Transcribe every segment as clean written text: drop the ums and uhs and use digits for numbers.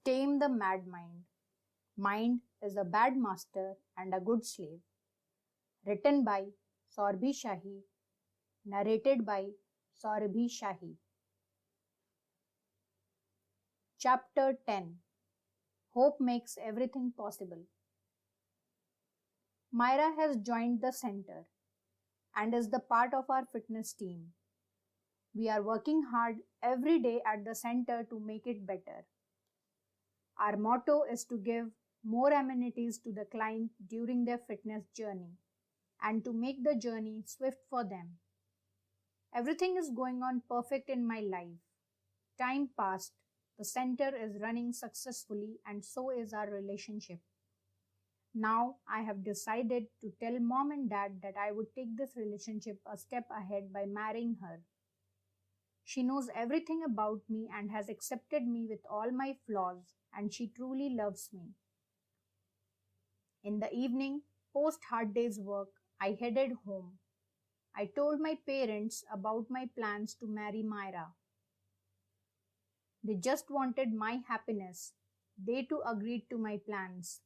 Tame the mad mind. Mind is a bad master and a good slave. Written by Sorbhi Shahi. Narrated by Sorbhi Shahi. Chapter 10. Hope Makes Everything Possible. Myra has joined the center and is the part of our fitness team. We are working hard every day at the center to make it better. Our motto is to give more amenities to the client during their fitness journey and to make the journey swift for them. Everything is going on perfect in my life. Time passed, the center is running successfully, and so is our relationship. Now I have decided to tell mom and dad that I would take this relationship a step ahead by marrying her. She knows everything about me and has accepted me with all my flaws, and she truly loves me. In the evening, post hard day's work, I headed home. I told my parents about my plans to marry Myra. They just wanted my happiness. They too agreed to my plans.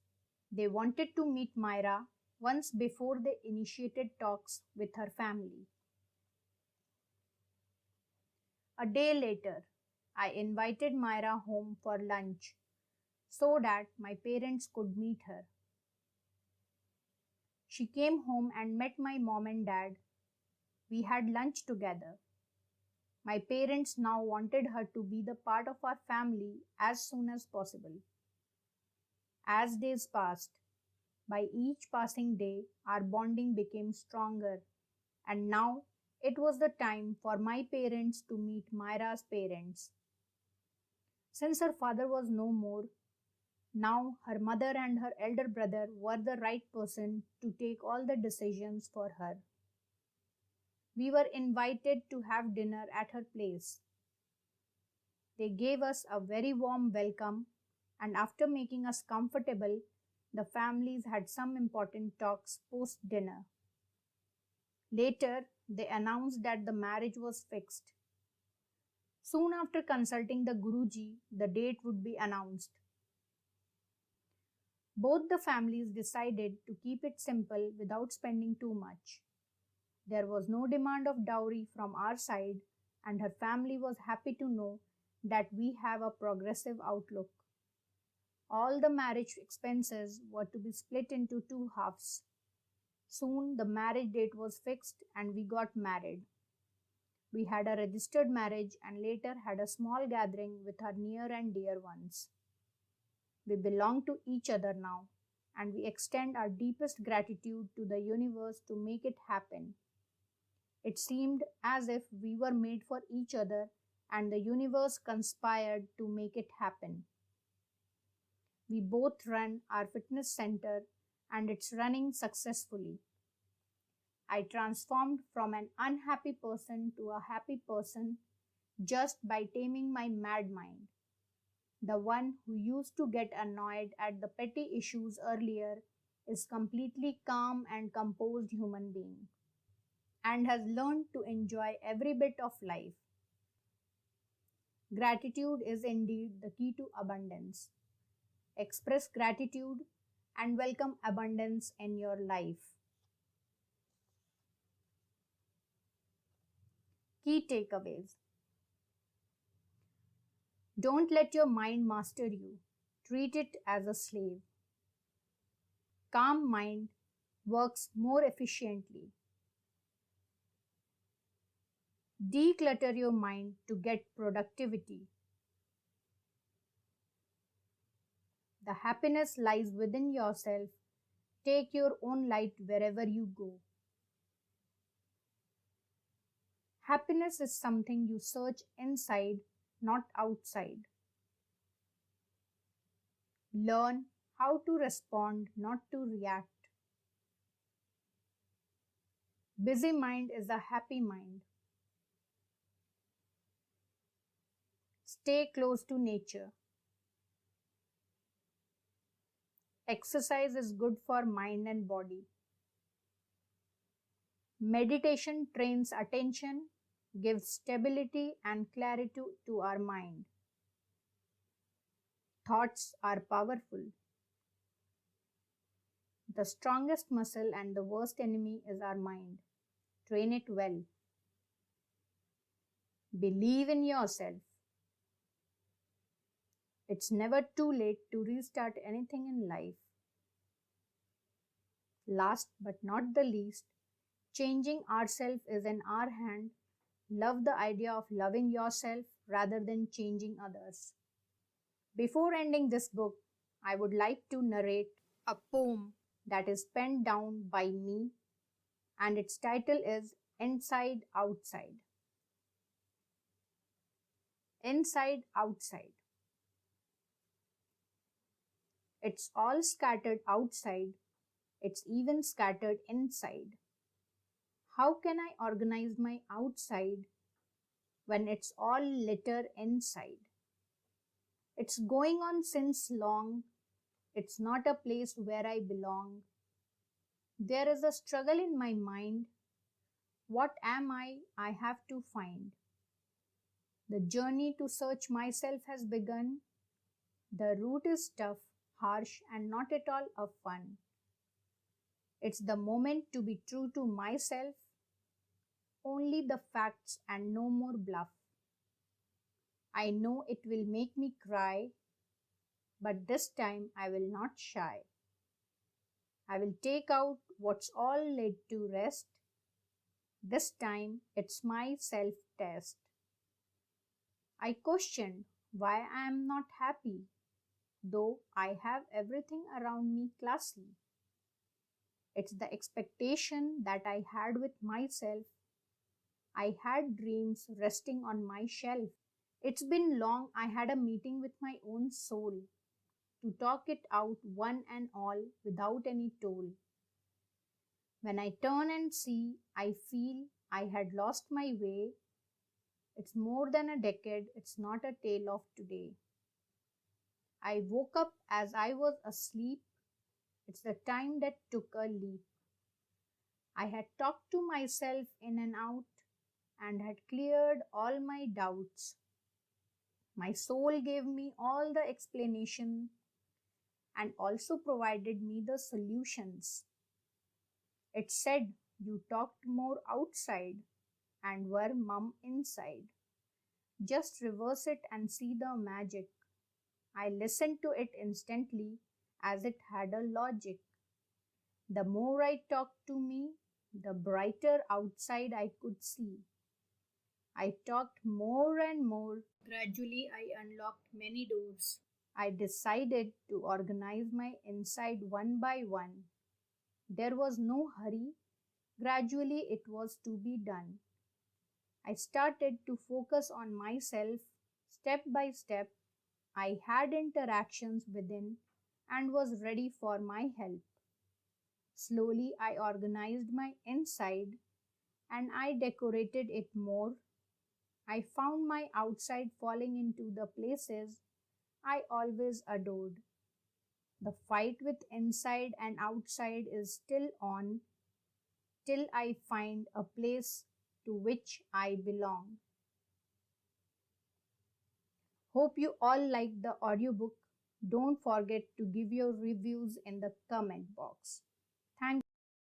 They wanted to meet Myra once before they initiated talks with her family. A day later, I invited Myra home for lunch so that my parents could meet her. She came home and met my mom and dad. We had lunch together. My parents now wanted her to be the part of our family as soon as possible. As days passed, by each passing day, our bonding became stronger, and now it was the time for my parents to meet Myra's parents. Since her father was no more, now her mother and her elder brother were the right person to take all the decisions for her. We were invited to have dinner at her place. They gave us a very warm welcome, and after making us comfortable, the families had some important talks post dinner. Later, they announced that the marriage was fixed. Soon after consulting the Guruji, the date would be announced. Both the families decided to keep it simple without spending too much. There was no demand of dowry from our side, and her family was happy to know that we have a progressive outlook. All the marriage expenses were to be split into two halves. Soon the marriage date was fixed and we got married. We had a registered marriage and later had a small gathering with our near and dear ones. We belong to each other now, and we extend our deepest gratitude to the universe to make it happen. It seemed as if we were made for each other and the universe conspired to make it happen. We both run our fitness center and it's running successfully. I transformed from an unhappy person to a happy person just by taming my mad mind. The one who used to get annoyed at the petty issues earlier is completely calm and composed human being and has learned to enjoy every bit of life. Gratitude is indeed the key to abundance. Express gratitude and welcome abundance in your life. Key takeaways. Don't let your mind master you. Treat it as a slave. Calm mind works more efficiently. Declutter your mind to get productivity. The happiness lies within yourself. Take your own light wherever you go. Happiness is something you search inside, not outside. Learn how to respond, not to react. Busy mind is a happy mind. Stay close to nature. Exercise is good for mind and body. Meditation trains attention, gives stability and clarity to our mind. Thoughts are powerful. The strongest muscle and the worst enemy is our mind. Train it well. Believe in yourself. It's never too late to restart anything in life. Last but not the least, changing ourselves is in our hand. Love the idea of loving yourself rather than changing others. Before ending this book, I would like to narrate a poem that is penned down by me, and its title is Inside Outside. Inside Outside. It's all scattered outside, it's even scattered inside. How can I organize my outside when it's all litter inside? It's going on since long. It's not a place where I belong. There is a struggle in my mind. What am I have to find. The journey to search myself has begun. The route is tough, harsh, and not at all a fun. It's the moment to be true to myself. Only the facts and no more bluff. I know it will make me cry, but this time I will not shy. I will take out what's all laid to rest. This time it's my self-test. I questioned why I am not happy, though I have everything around me classy. It's the expectation that I had with myself. I had dreams resting on my shelf. It's been long I had a meeting with my own soul to talk it out one and all without any toll. When I turn and see, I feel I had lost my way. It's more than a decade, it's not a tale of today. I woke up as I was asleep. It's the time that took a leap. I had talked to myself in and out and had cleared all my doubts. My soul gave me all the explanation and also provided me the solutions. It said, you talked more outside and were mum inside. Just reverse it and see the magic. I listened to it instantly as it had a logic. The more I talked to me, the brighter outside I could see. I talked more and more. Gradually, I unlocked many doors. I decided to organize my inside one by one. There was no hurry. Gradually, it was to be done. I started to focus on myself step by step. I had interactions within and was ready for my help. Slowly, I organized my inside and I decorated it more. I found my outside falling into the places I always adored. The fight with inside and outside is still on till I find a place to which I belong. Hope you all liked the audiobook. Don't forget to give your reviews in the comment box.